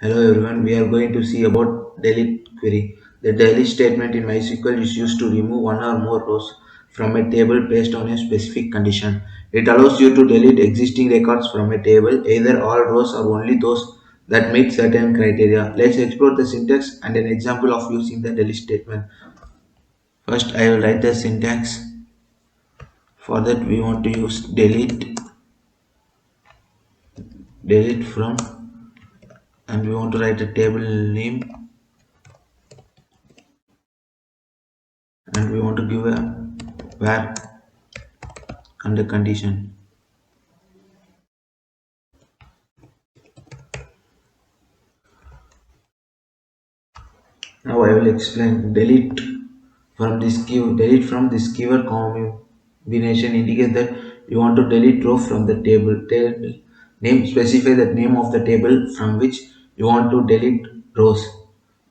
Hello everyone, we are going to see about delete query. The delete statement in MySQL is used to remove one or more rows from a table based on a specific condition. It allows you to delete existing records from a table, either all rows or only those that meet certain criteria. Let's explore the syntax and an example of using the delete statement. First, I will write the syntax. For that, we want to use delete from, and we want to write a table name, and we want to give a where and a condition. Now I will explain. Delete from this keyword combination indicates that you want to delete row from the table name. Specify the name of the table from which you want to delete rows.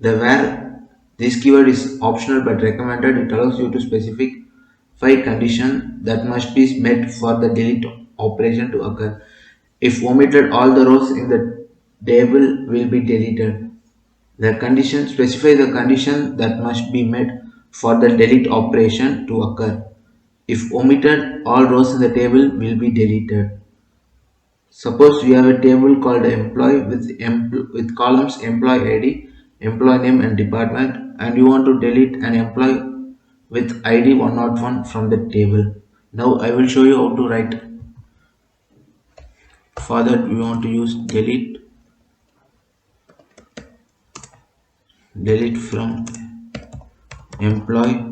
The where this keyword is optional but recommended. It allows you to specify condition that must be met for the delete operation to occur. If omitted, all the rows in the table will be deleted. The condition specify the condition that must be met for the delete operation to occur. If omitted, all rows in the table will be deleted. Suppose we have a table called employee with columns employee ID, employee name and department, and you want to delete an employee with ID 101 from the table. Now I will show you how to write. For that we want to use delete from employee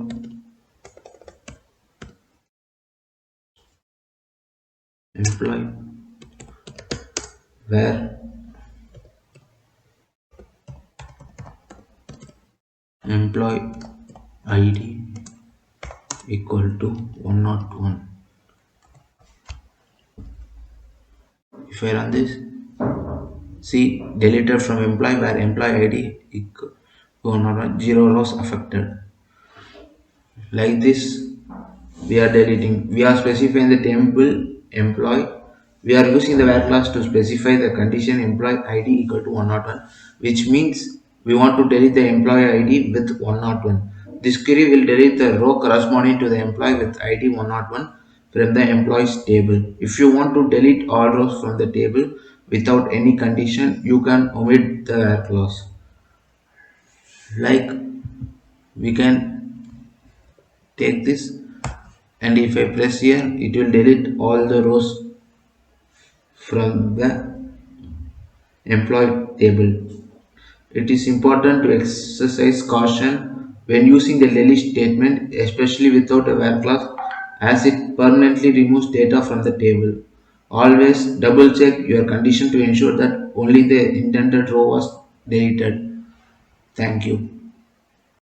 employee where employee id equal to 101. If I run this, see deleted from employee where employee id equal to 101, zero rows affected. Like this we are deleting, we are specifying the table employee. We are using the where class to specify the condition employee id equal to 101, which means we want to delete the employee id with 101. This query will delete the row corresponding to the employee with id 101 from the employees table. If you want to delete all rows from the table without any condition, you can omit the where clause. Like, we can take this, and if I press here, it will delete all the rows from the employee table. It is important to exercise caution when using the delete statement, especially without a where clause, as it permanently removes data from the table. Always double check your condition to ensure that only the intended row was deleted. Thank you.